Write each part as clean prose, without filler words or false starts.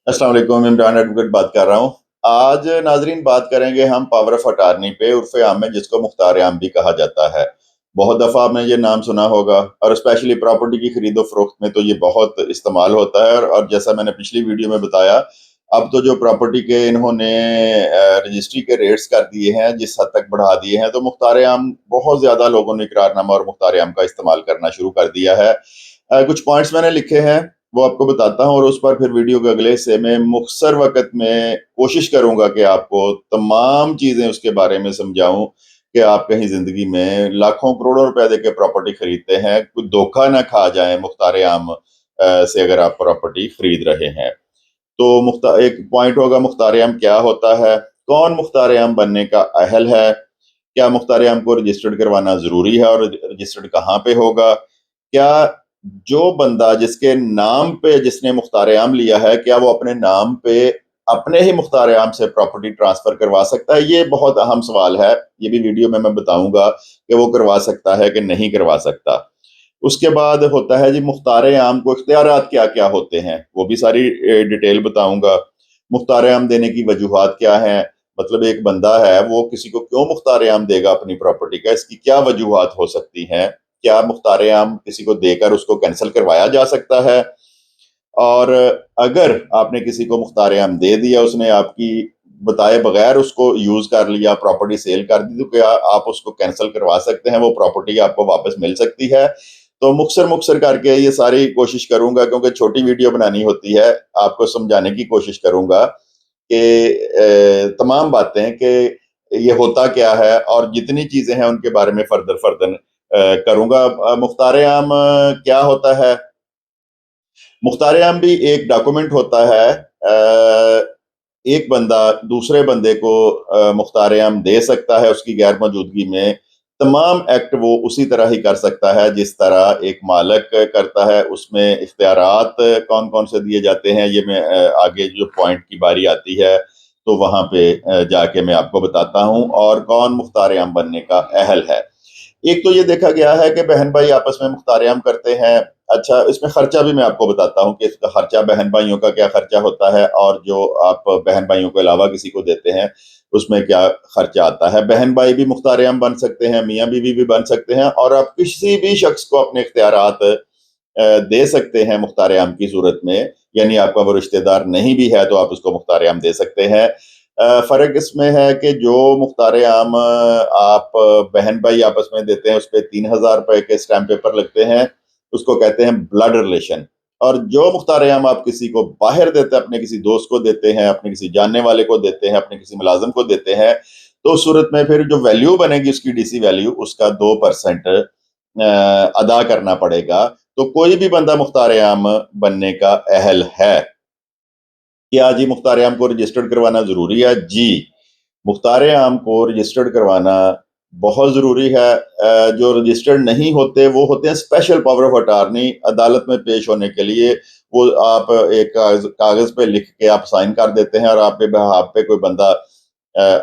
अस्सलाम वालेकुम, इमरान एडवोकेट बात कर रहा हूँ। आज नाजरीन बात करेंगे हम पावर ऑफ अटार्नी पे, उर्फ़े आम में जिसको मुख्तार आम भी कहा जाता है। बहुत दफ़ा आपने ये नाम सुना होगा और स्पेशली प्रॉपर्टी की खरीदो फरोख्त में तो ये बहुत इस्तेमाल होता है। और जैसा मैंने पिछली वीडियो में बताया, अब तो जो प्रॉपर्टी के इन्होंने रजिस्ट्री के रेट्स कर दिए हैं, जिस हद तक बढ़ा दिए हैं, तो मुख्तार आम बहुत ज़्यादा लोगों ने इकरारनामा और मुख्तार आम का इस्तेमाल करना शुरू कर दिया है। कुछ पॉइंट्स मैंने लिखे हैं, वो आपको बताता हूँ और उस पर फिर वीडियो के अगले हिस्से में मुख्तसर वक़्त में कोशिश करूँगा कि आपको तमाम चीज़ें उसके बारे में समझाऊँ कि आप कहीं ज़िंदगी में लाखों करोड़ों रुपए देके प्रॉपर्टी खरीदते हैं, कोई धोखा ना खा जाएँ मुख्तार आम से अगर आप प्रॉपर्टी खरीद रहे हैं। तो मुख्ता एक पॉइंट होगा मुख्तार आम क्या होता है? कौन मुख्तार आम बनने का अहल है? क्या मुख्तार आम को रजिस्टर्ड करवाना ज़रूरी है और रजिस्टर्ड कहाँ पे होगा? क्या जो बंदा जिसके नाम पे जिसने मुख्तार आम लिया है, क्या वो अपने नाम पे अपने ही मुख्तार आम से प्रॉपर्टी ट्रांसफ़र करवा सकता है? ये बहुत अहम सवाल है। ये भी वीडियो में मैं बताऊँगा कि वो करवा सकता है कि नहीं करवा सकता। उसके बाद होता है जी मुख्तार आम को इख्तियारात क्या-क्या होते हैं, वो भी सारी डिटेल बताऊँगा। मुख्तार आम देने की वजूहात क्या हैं? मतलब एक बंदा है, वो किसी को क्यों मुख्तार आम देगा अपनी प्रॉपर्टी का, इसकी क्या वजूहात हो सकती हैं? क्या मुख्तार आम किसी को देकर उसको कैंसल करवाया जा सकता है? और अगर आपने किसी को मुख्तार आम दे दिया, उसने आपकी बताए बगैर उसको यूज़ कर लिया, प्रॉपर्टी सेल कर दी, तो क्या आप उसको कैंसल करवा सकते हैं? वो प्रॉपर्टी आपको वापस मिल सकती है? तो मुख्तसर-मुख्तसर करके ये सारी कोशिश करूँगा, क्योंकि छोटी वीडियो बनानी होती है, आपको समझाने की कोशिश करूँगा कि तमाम बातें कि ये होता क्या है और जितनी चीज़ें हैं उनके बारे में फर्दर करूँगा। मुख्तार आम क्या होता है? मुख्तार आम भी एक डॉक्यूमेंट होता है। एक बंदा दूसरे बंदे को मुख्तार आम दे सकता है उसकी गैर मौजूदगी में। तमाम एक्ट वो उसी तरह ही कर सकता है जिस तरह एक मालिक करता है। उसमें इख्तियारात कौन-कौन से दिए जाते हैं, ये मैं आगे जो पॉइंट की बारी आती है, तो वहाँ पे जाके मैं आपको बताता हूँ और कौन मुख्तार आम बनने का अहल है। एक तो ये देखा गया है कि बहन भाई आपस में मुख्तार-ए-आम करते हैं। अच्छा, इसमें खर्चा भी मैं आपको बताता हूँ कि इसका खर्चा बहन भाइयों का क्या खर्चा होता है और जो आप बहन भाइयों के अलावा किसी को देते हैं, उसमें क्या खर्चा आता है। बहन भाई भी मुख्तार-ए-आम बन सकते हैं, मियाँ बीवी भी बन सकते हैं और आप किसी भी शख्स को अपने इख्तियारात दे सकते हैं मुख्तार-ए-आम की सूरत में। यानी आपका वो रिश्तेदार नहीं भी है तो आप उसको मुख्तार-ए-आम दे सकते हैं। फ़र्क इसमें है कि जो मुख्तार-ए-आम आप बहन भाई आपस में देते हैं, उसपे 3000 रुपए के स्टैम्प पेपर लगते हैं, उसको कहते हैं ब्लड रिलेशन। और जो मुख्तार-ए-आम आप किसी को बाहर देते हैं, अपने किसी दोस्त को देते हैं, अपने किसी जानने वाले को देते हैं, अपने किसी मुलाज़िम को देते हैं, तो उस सूरत में फिर जो वैल्यू बनेगी उसकी डीसी वैल्यू, उसका 2% अदा करना पड़ेगा। तो कोई भी बंदा मुख्तार-ए-आम बनने का अहल है। क्या जी मुख्तार आम को रजिस्टर्ड करवाना ज़रूरी है? जी, मुख्तार आम को रजिस्टर्ड करवाना बहुत ज़रूरी है। जो रजिस्टर्ड नहीं होते, वो होते हैं स्पेशल पावर ऑफ अटॉर्नी, अदालत में पेश होने के लिए। वो आप एक कागज़ पे लिख के आप साइन कर देते हैं और आपके बिहाफ़ पे कोई बंदा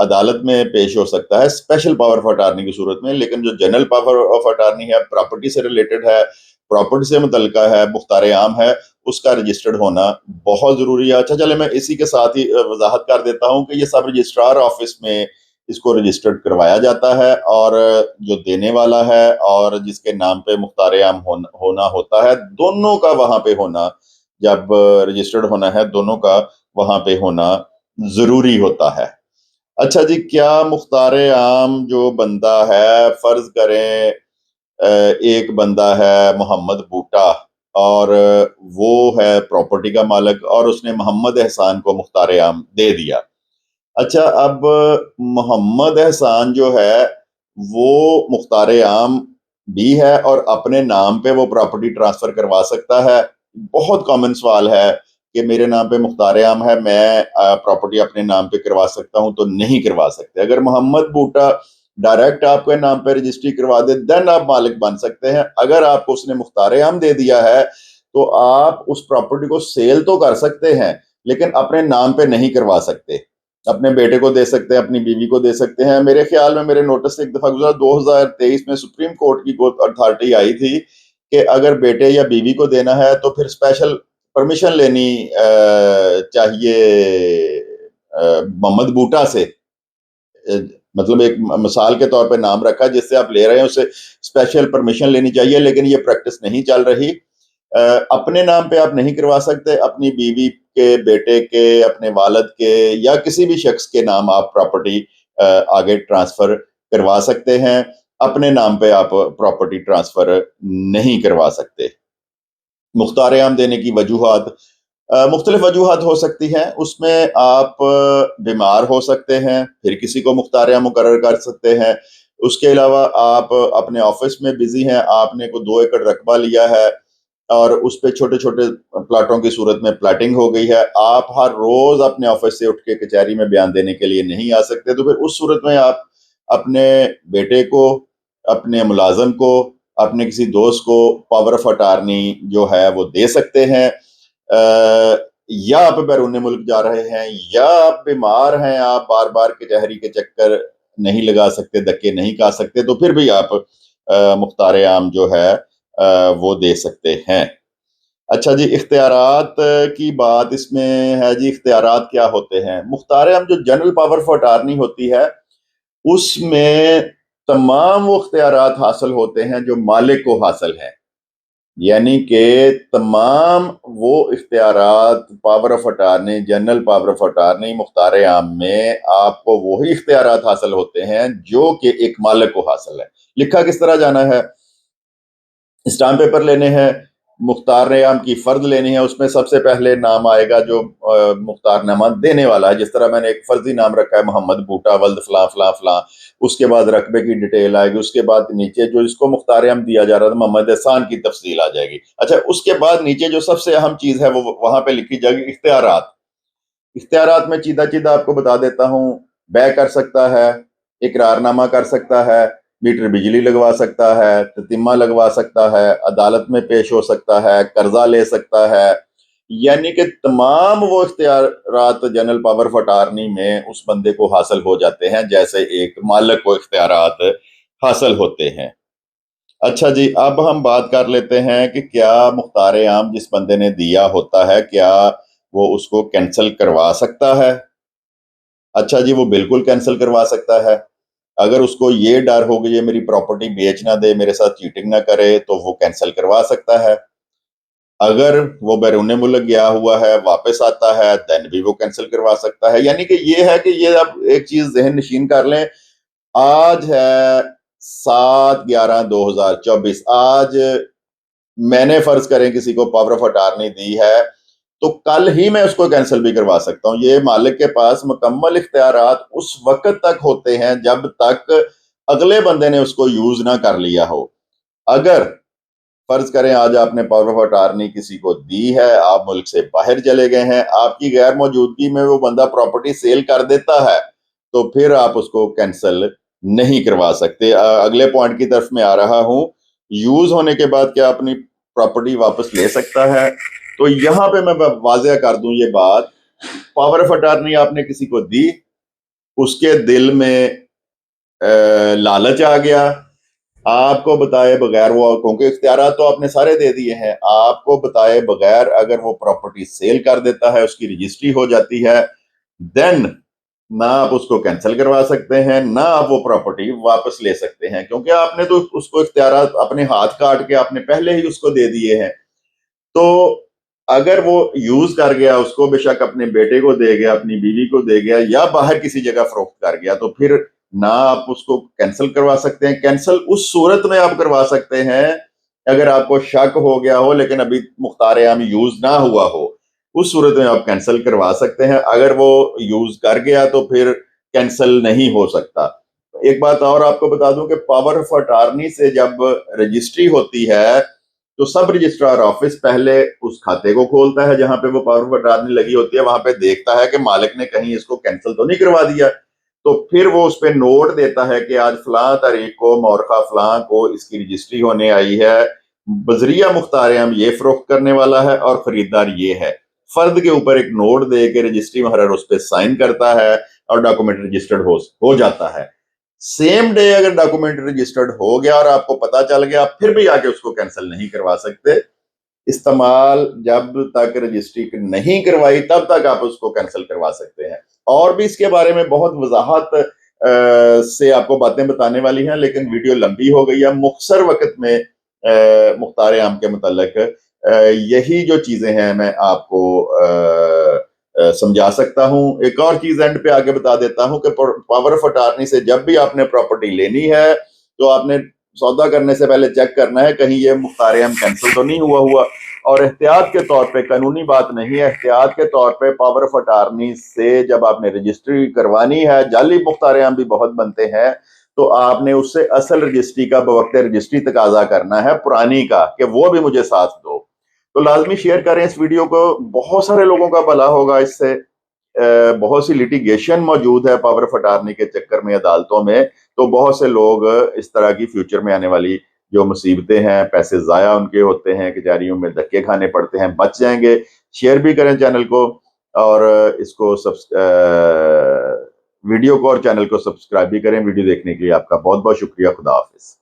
अदालत में पेश हो सकता है स्पेशल पावर ऑफ अटॉर्नी की सूरत में। लेकिन जो जनरल पावर ऑफ अटॉर्नी है, प्रॉपर्टी से रिलेटेड है, प्रॉपर्टी से मुतल्लिका है, मुख्तार आम है, उसका रजिस्टर्ड होना बहुत ज़रूरी है। अच्छा, चले मैं इसी के साथ ही वज़ाहत कर देता हूँ कि ये सब रजिस्ट्रार ऑफ़िस में इसको रजिस्टर्ड करवाया जाता है और जो देने वाला है और जिसके नाम पे मुख्तार आम होना होता है, दोनों का वहाँ पे होना, जब रजिस्टर्ड होना है, दोनों का वहाँ पे होना ज़रूरी होता है। अच्छा जी, क्या मुख्तार आम जो बंदा है, फ़र्ज़ करें एक बंदा है मोहम्मद बूटा और वो है प्रॉपर्टी का मालिक और उसने मोहम्मद एहसान को मुख्तार आम दे दिया। अच्छा, अब मोहम्मद एहसान जो है, वो मुख्तार आम भी है और अपने नाम पे वो प्रॉपर्टी ट्रांसफ़र करवा सकता है। बहुत कॉमन सवाल है कि मेरे नाम पे मुख्तार आम है, मैं प्रॉपर्टी अपने नाम पे करवा सकता हूँ, तो नहीं करवा सकते। अगर मोहम्मद बूटा डायरेक्ट आपके नाम पे रजिस्ट्री करवा दे, देन आप मालिक बन सकते हैं। अगर आपको उसने मुख्तार आम दे दिया है, तो आप उस प्रॉपर्टी को सेल तो कर सकते हैं, लेकिन अपने नाम पे नहीं करवा सकते। अपने बेटे को दे सकते हैं, अपनी बीवी को दे सकते हैं। मेरे ख्याल में मेरे नोटिस से एक दफ़ा गुज़रा 2023 में सुप्रीम कोर्ट की कोई अथॉरिटी आई थी कि अगर बेटे या बीवी को देना है तो फिर स्पेशल परमिशन लेनी चाहिए मोहम्मद बूटा से, मतलब एक मिसाल के तौर पे नाम रखा जिससे आप ले रहे हैं उससे स्पेशल परमिशन लेनी चाहिए, लेकिन ये प्रैक्टिस नहीं चल रही। अपने नाम पे आप नहीं करवा सकते, अपनी बीवी के, बेटे के, अपने वालिद के या किसी भी शख्स के नाम आप प्रॉपर्टी आगे ट्रांसफर करवा सकते हैं। अपने नाम पे आप प्रॉपर्टी ट्रांसफर नहीं करवा सकते। मुख्तार आम देने की वजूहात मुख्तलिफ वजूहात हो सकती हैं। उसमें आप बीमार हो सकते हैं, फिर किसी को मुख्तार आम मुकर्रर कर सकते हैं। उसके अलावा आप अपने ऑफिस में बिजी हैं, आपने को 2 एकड़ रकबा लिया है और उस पे छोटे छोटे प्लाटों की सूरत में प्लाटिंग हो गई है। आप हर रोज अपने ऑफिस से उठ के कचहरी में बयान देने के लिए नहीं आ सकते, तो फिर उस सूरत में आप अपने बेटे को, अपने मुलाजम को, अपने किसी दोस्त को पावर ऑफ अटार्नी जो है वो दे सकते हैं। या आप बैरून मुल्क जा रहे हैं या आप बीमार हैं, आप बार बार कचहरी के चक्कर नहीं लगा सकते, धक्के नहीं खा सकते, तो फिर भी आप मुख्तार आम जो है वो दे सकते हैं। अच्छा जी, इख्तियारात की बात इसमें है जी। इख्तियारात क्या होते हैं? मुख्तार आम जो जनरल पावर ऑफ अटार्नी होती है उसमें तमाम वो इख्तियारात हासिल होते हैं जो मालिक को हासिल हैं, यानी कि तमाम वो इख्तियारात power of attorney, general power of attorney मुख्तार आम में आपको वही इख्तियारात हासिल होते हैं जो कि एक मालिक को हासिल है। लिखा किस तरह जाना है? स्टाम्प पेपर लेने हैं, मुख्तार आम की फर्द लेनी है, उसमें सबसे पहले नाम आएगा जो मुख्तारनामा देने वाला है। जिस तरह मैंने एक फर्जी नाम रखा है मोहम्मद बूटा वल्द फलां फलां फलां, उसके बाद रकबे की डिटेल आएगी, उसके बाद नीचे जो इसको मुख्तार आम दिया जा रहा था मोहम्मद एहसान की तफसील आ जाएगी। अच्छा, उसके बाद नीचे जो सबसे अहम चीज है वो वहां पे लिखी जाएगी इख्तियारात। इख्तियारात में चीदा चीदा आपको बता देता हूँ। बै कर सकता है, इकरारनामा कर सकता है, मीटर बिजली लगवा सकता है, ततीमा लगवा सकता है, अदालत में पेश हो सकता है, कर्जा ले सकता है। यानी कि तमाम वो इख्तियारात जनरल पावर ऑफ अटार्नी में उस बंदे को हासिल हो जाते हैं जैसे एक मालिक को इख्तियारात हासिल होते हैं। अच्छा जी, अब हम बात कर लेते हैं कि क्या मुख्तार आम जिस बंदे ने दिया होता है क्या वो उसको कैंसिल करवा सकता है? अच्छा जी, वो बिल्कुल कैंसिल करवा सकता है। अगर उसको ये डर हो कि ये मेरी प्रॉपर्टी बेच ना दे, मेरे साथ चीटिंग ना करे, तो वो कैंसिल करवा सकता है। अगर वो बैरून मुल्क गया हुआ है, वापस आता है, देन भी वो कैंसिल करवा सकता है। यानी कि ये है कि ये आप एक चीज ज़हन नशीन कर लें। आज है 7/11/2024। आज मैंने फर्ज करें किसी को पावर ऑफ अटार्नी दी है, तो कल ही मैं उसको कैंसिल भी करवा सकता हूँ। ये मालिक के पास मुकम्मल इख्तियारात उस वक्त तक होते हैं जब तक अगले बंदे ने उसको यूज ना कर लिया हो। अगर फर्ज करें आज आपने पावर ऑफ अटार्नी किसी को दी है, आप मुल्क से बाहर चले गए हैं, आपकी गैर मौजूदगी में वो बंदा प्रॉपर्टी सेल कर देता है, तो फिर आप उसको कैंसिल नहीं करवा सकते। अगले पॉइंट की तरफ मैं आ रहा हूं। यूज होने के बाद क्या अपनी प्रॉपर्टी वापस ले सकता है? तो यहां पे मैं वाज़ेह कर दूं ये बात। पावर ऑफ अटार्नी आपने किसी को दी, उसके दिल में लालच आ गया, आपको बताए बगैर वो, क्योंकि इख्तियारात तो आपने सारे दे दिए हैं, आपको बताए बगैर अगर वो प्रॉपर्टी सेल कर देता है, उसकी रजिस्ट्री हो जाती है, देन ना आप उसको कैंसिल करवा सकते हैं, ना आप वो प्रॉपर्टी वापस ले सकते हैं, क्योंकि आपने तो उसको इख्तियारात अपने हाथ काट के आपने पहले ही उसको दे दिए हैं। तो अगर वो यूज कर गया उसको, बेशक अपने बेटे को दे गया, अपनी बीवी को दे गया या बाहर किसी जगह फरोख्त कर गया, तो फिर ना आप उसको कैंसिल करवा सकते हैं। कैंसिल उस सूरत में आप करवा सकते हैं अगर आपको शक हो गया हो लेकिन अभी मुख्तार आम यूज ना हुआ हो, उस सूरत में आप कैंसिल करवा सकते हैं। अगर वो यूज कर गया तो फिर कैंसिल नहीं हो सकता। एक बात और आपको बता दूं कि पावर ऑफ अटार्नी से जब रजिस्ट्री होती है तो सब रजिस्ट्रार ऑफिस पहले उस खाते को खोलता है जहां पे वो पावर ऑफ अटार्नी लगी होती है, वहां पे देखता है कि मालिक ने कहीं इसको कैंसिल तो नहीं करवा दिया, तो फिर वो उस पर नोट देता है कि आज फलां तारीख को मौरखा फलां को इसकी रजिस्ट्री होने आई है, बजरिया मुख्तार आम ये फरोख्त करने वाला है और खरीदार ये है। फर्द के ऊपर एक नोट दे के रजिस्ट्री मुहर्रर उस पर साइन करता है और डॉक्यूमेंट रजिस्टर्ड हो जाता है। सेम डे अगर डॉक्यूमेंट रजिस्टर्ड हो गया और आपको पता चल गया, आप फिर भी आके उसको कैंसिल नहीं करवा सकते। इस्तेमाल जब तक रजिस्ट्री नहीं करवाई तब तक आप उसको कैंसिल करवा सकते हैं। और भी इसके बारे में बहुत वजाहत से आपको बातें बताने वाली हैं, लेकिन वीडियो लंबी हो गई है। मुख्तसर वक्त में मुख्तार आम के मुतल्लिक यही जो चीजें हैं मैं आपको समझा सकता हूं। एक और चीज एंड पे आगे बता देता हूं कि पावर ऑफ अटॉर्नी से जब भी आपने प्रॉपर्टी लेनी है तो आपने सौदा करने से पहले चेक करना है कहीं ये मुख्तार आम कैंसिल तो नहीं हुआ। और एहतियात के तौर पे, कानूनी बात नहीं है, एहतियात के तौर पे पावर ऑफ अटॉर्नी से जब आपने रजिस्ट्री करवानी है, जाली मुख्तार आम भी बहुत बनते हैं, तो आपने उससे असल रजिस्ट्री का बवक्त रजिस्ट्री तकाजा करना है पुरानी का कि वो भी मुझे साथ दो। तो लाजमी शेयर करें इस वीडियो को, बहुत सारे लोगों का भला होगा इससे। बहुत सी लिटिगेशन मौजूद है पावर ऑफ अटॉर्नी के चक्कर में अदालतों में, तो बहुत से लोग इस तरह की फ्यूचर में आने वाली जो मुसीबतें हैं, पैसे ज़ाया उनके होते हैं, कचहरियों में धक्के खाने पड़ते हैं, बच जाएंगे। शेयर भी करें चैनल को, और इसको वीडियो को और चैनल को सब्सक्राइब भी करें। वीडियो देखने के लिए आपका बहुत बहुत शुक्रिया। खुदा हाफिज।